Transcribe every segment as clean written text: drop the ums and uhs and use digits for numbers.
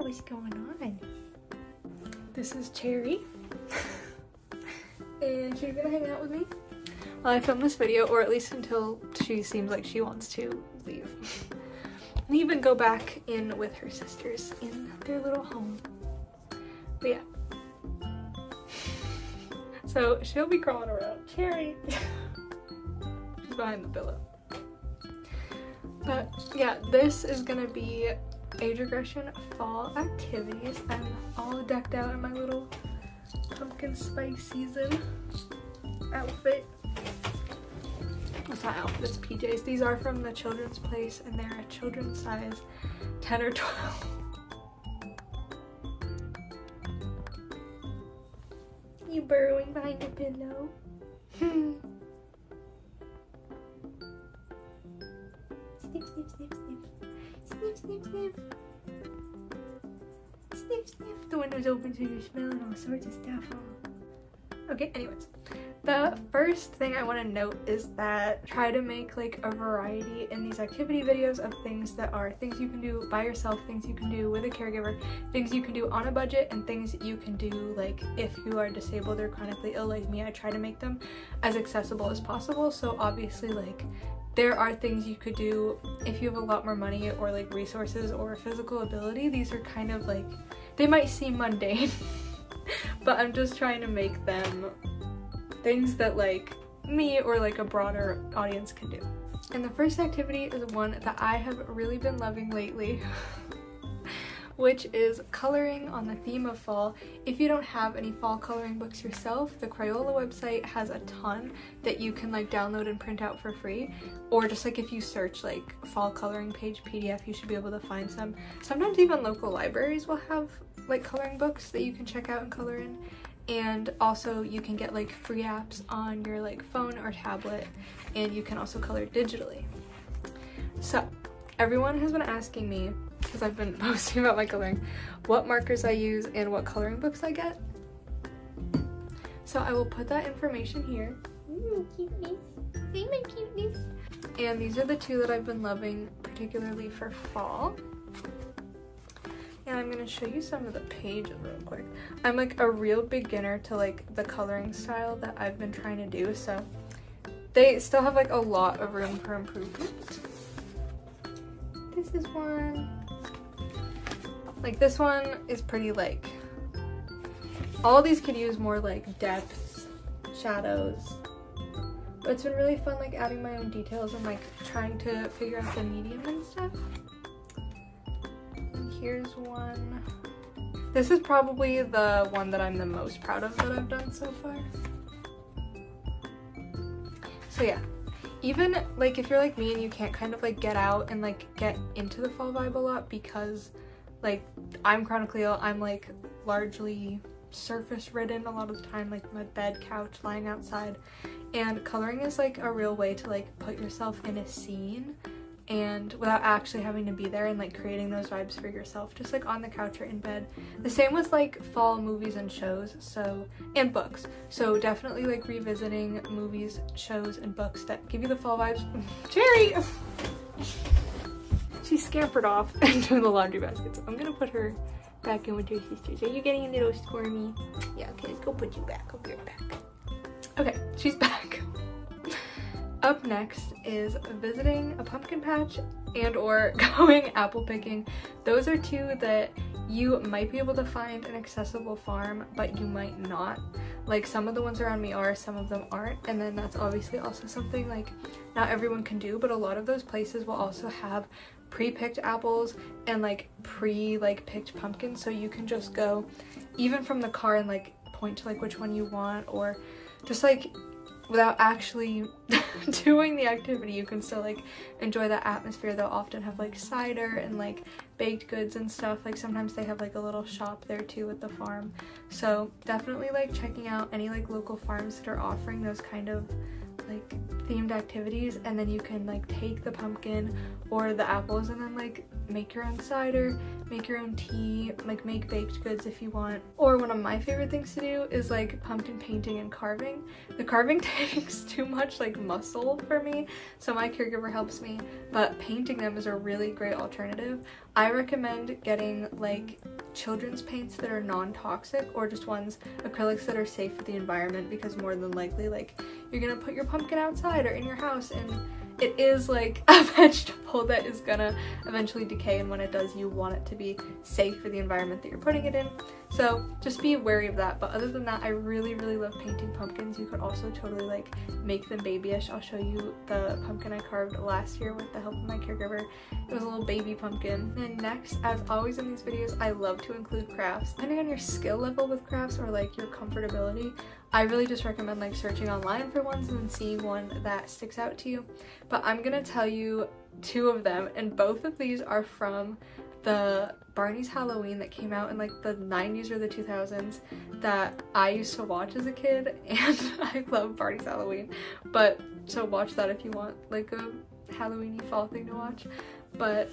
what's going on. This is Cherry. And she's gonna hang out with me while I film this video, or at least until she seems like she wants to leave. Leave and go back in with her sisters in their little home. But yeah. So she'll be crawling around. Cherry! She's behind the pillow. But yeah, this is gonna be age regression fall activities. I'm all decked out in my little pumpkin spice season outfit. What's that outfit? It's PJs. These are from the children's place and they're a children's size 10 or 12. You burrowing behind your pillow. Snip, snip, snip, snip. Snip, snip, snip. Snip, snip. The window's open so you're smelling all sorts of stuff. Okay, anyways. The first thing I want to note is that try to make like a variety in these activity videos of things that are things you can do by yourself, things you can do with a caregiver, things you can do on a budget, and things you can do like if you are disabled or chronically ill like me. I try to make them as accessible as possible. So obviously like there are things you could do if you have a lot more money or like resources or physical ability. These are kind of like, they might seem mundane, but I'm just trying to make them things that like me or like a broader audience can do. And the first activity is one that I have really been loving lately, which is coloring on the theme of fall. If you don't have any fall coloring books yourself, the Crayola website has a ton that you can like download and print out for free, or just like if you search like fall coloring page PDF, you should be able to find some. Sometimes even local libraries will have like coloring books that you can check out and color in. And also you can get like free apps on your like phone or tablet, and you can also color digitally. So everyone has been asking me, because I've been posting about my coloring, what markers I use and what coloring books I get. So I will put that information here. Ooh, cuteness. See my cuteness. And these are the two that I've been loving, particularly for fall. And I'm gonna show you some of the pages real quick. I'm like a real beginner to like the coloring style that I've been trying to do, so they still have like a lot of room for improvement. This is one. Like this one is pretty like, all these could use more like depths, shadows. But it's been really fun like adding my own details and like trying to figure out the medium and stuff. Here's one. This is probably the one that I'm the most proud of that I've done so far. So yeah, even like if you're like me and you can't kind of like get out and like get into the fall vibe a lot, because like I'm chronically ill, I'm like largely surface ridden a lot of the time, like my bed, couch, lying outside, and coloring is like a real way to like put yourself in a scene and without actually having to be there, and like creating those vibes for yourself just like on the couch or in bed. The same with like fall movies and shows, so, and books. So definitely like revisiting movies, shows, and books that give you the fall vibes. Cherry! She scampered off into the laundry basket, so I'm gonna put her back in with her sisters. Are you getting a little squirmy? Yeah, okay, let's go put you back. I'll be right back. Okay, she's back. Up next is visiting a pumpkin patch and or going apple picking. Those are two that you might be able to find an accessible farm, but you might not. Like some of the ones around me are, some of them aren't, and then that's obviously also something like not everyone can do, but a lot of those places will also have pre-picked apples and like picked pumpkins, so you can just go even from the car and like point to like which one you want, or just like without actually doing the activity, you can still like enjoy that atmosphere. They'll often have like cider and like baked goods and stuff. Like sometimes they have like a little shop there too at the farm. So definitely like checking out any like local farms that are offering those kind of like themed activities, and then you can like take the pumpkin or the apples and then like make your own cider, make your own tea, like make baked goods if you want. Or one of my favorite things to do is like pumpkin painting and carving. The carving takes too much like muscle for me, so my caregiver helps me, but painting them is a really great alternative. I recommend getting like children's paints that are non-toxic, or just acrylics that are safe for the environment, because more than likely like you're gonna put your pumpkin outside or in your house, and it is like a vegetable that is gonna eventually decay, and when it does, you want it to be safe for the environment that you're putting it in. So just be wary of that. But other than that, I really love painting pumpkins. You could also totally like make them babyish. I'll show you the pumpkin I carved last year with the help of my caregiver. It was a little baby pumpkin. And next, as always in these videos, I love to include crafts. Depending on your skill level with crafts or like your comfortability, I really just recommend like searching online for ones and then seeing one that sticks out to you. But I'm gonna tell you 2 of them, and both of these are from the Barney's Halloween that came out in like the 90s or the 2000s that I used to watch as a kid, and I love Barney's Halloween. But so watch that if you want like a Halloween-y fall thing to watch. But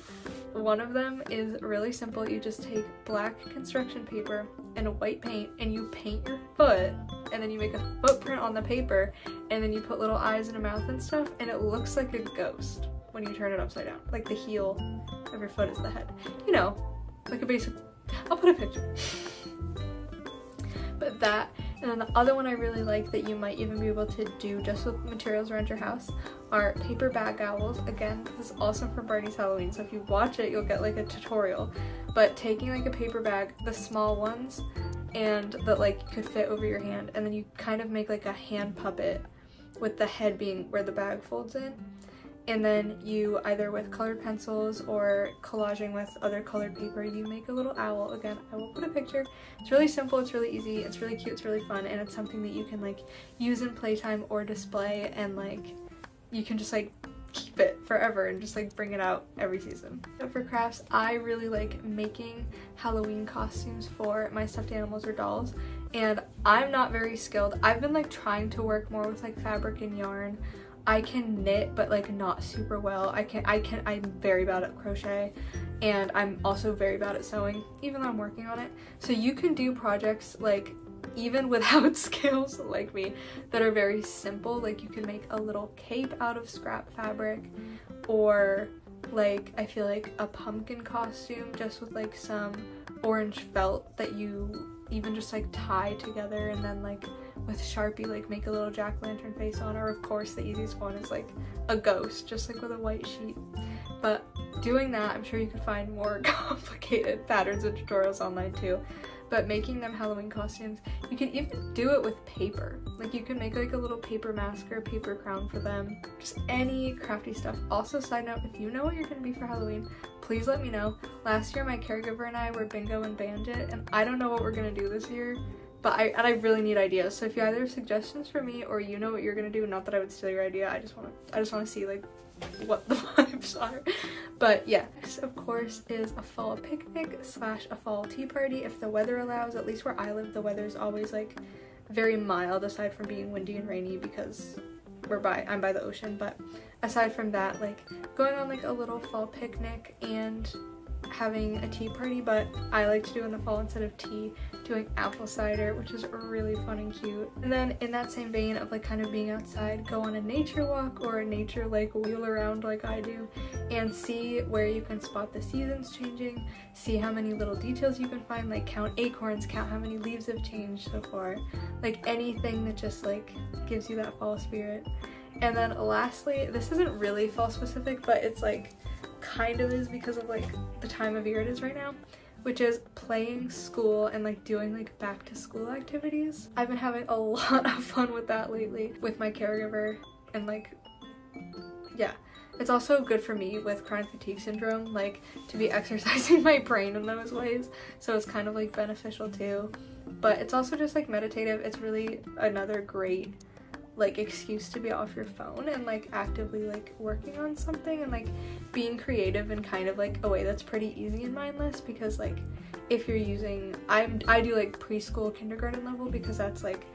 one of them is really simple. You just take black construction paper and a white paint, and you paint your foot, and then you make a footprint on the paper, and then you put little eyes and a mouth and stuff, and it looks like a ghost when you turn it upside down. Like the heel of your foot is the head. You know, like a basic, I'll put a picture. But that, and then the other one I really like that you might even be able to do just with materials around your house are paper bag owls. Again, this is also from Barney's Halloween, so if you watch it, you'll get like a tutorial. But taking like a paper bag, the small ones, and that like could fit over your hand, and then you kind of make like a hand puppet with the head being where the bag folds in. And then you, either with colored pencils or collaging with other colored paper, you make a little owl. Again, I will put a picture. It's really simple, it's really easy, it's really cute, it's really fun, and it's something that you can like use in playtime or display, and like you can just like keep it forever and just like bring it out every season. So for crafts, I really like making Halloween costumes for my stuffed animals or dolls, and I'm not very skilled. I've been like trying to work more with like fabric and yarn. I can knit, but like not super well. I'm very bad at crochet, and I'm also very bad at sewing, even though I'm working on it. So you can do projects like even without skills like me that are very simple. Like you can make a little cape out of scrap fabric, or like I feel like a pumpkin costume just with like some orange felt that you even just like tie together, and then like with Sharpie like make a little jack-o'-lantern face on. Or of course the easiest one is like a ghost, just like with a white sheet. But doing that, I'm sure you could find more complicated patterns and tutorials online too. But making them Halloween costumes, you can even do it with paper. Like you can make like a little paper mask or a paper crown for them. Just any crafty stuff. Also, side note, if you know what you're gonna be for Halloween, please let me know. Last year my caregiver and I were bingo and bandit, and I don't know what we're gonna do this year. But I really need ideas. So if you either have suggestions for me or you know what you're gonna do, not that I would steal your idea, I just wanna see like what the vibes are. But yeah, this of course is a fall picnic / a fall tea party if the weather allows. At least where I live, the weather's always like very mild, aside from being windy and rainy because I'm by the ocean. But aside from that, like going on like a little fall picnic and having a tea party. But I like to do in the fall, instead of tea, doing apple cider, which is really fun and cute. And then in that same vein of like kind of being outside, go on a nature walk or a nature like wheel around like I do, and see where you can spot the seasons changing, see how many little details you can find, like count acorns, count how many leaves have changed so far, like anything that just like gives you that fall spirit. And then lastly, this isn't really fall specific, but it's like kind of is because of like the time of year it is right now, which is playing school and like doing like back to school activities. I've been having a lot of fun with that lately with my caregiver, and like yeah, it's also good for me with chronic fatigue syndrome, like to be exercising my brain in those ways, so it's kind of like beneficial too. But it's also just like meditative. It's really another great like excuse to be off your phone and like actively like working on something and like being creative in kind of like a way that's pretty easy and mindless. Because like if you're using, I do like preschool, kindergarten level, because that's like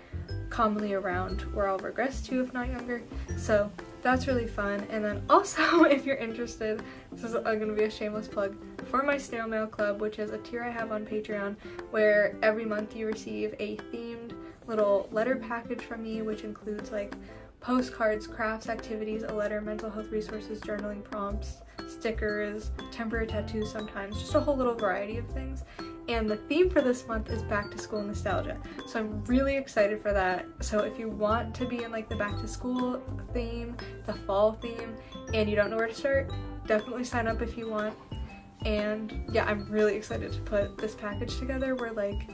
commonly around where I'll regress to, if not younger. So that's really fun. And then also, if you're interested, this is gonna be a shameless plug for my snail mail club, which is a tier I have on Patreon, where every month you receive a themed little letter package from me, which includes like postcards, crafts, activities, a letter, mental health resources, journaling prompts, stickers, temporary tattoos sometimes, just a whole little variety of things. And the theme for this month is back to school nostalgia. So I'm really excited for that. So if you want to be in like the back to school theme, the fall theme, and you don't know where to start, definitely sign up if you want. And yeah, I'm really excited to put this package together. We're like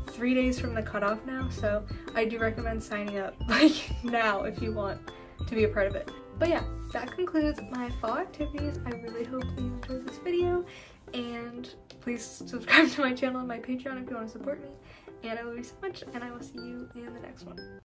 3 days from the cutoff now, so I do recommend signing up like now if you want to be a part of it. But yeah, that concludes my fall activities. I really hope you enjoyed this video, and please subscribe to my channel and my Patreon if you want to support me. And I love you so much, and I will see you in the next one.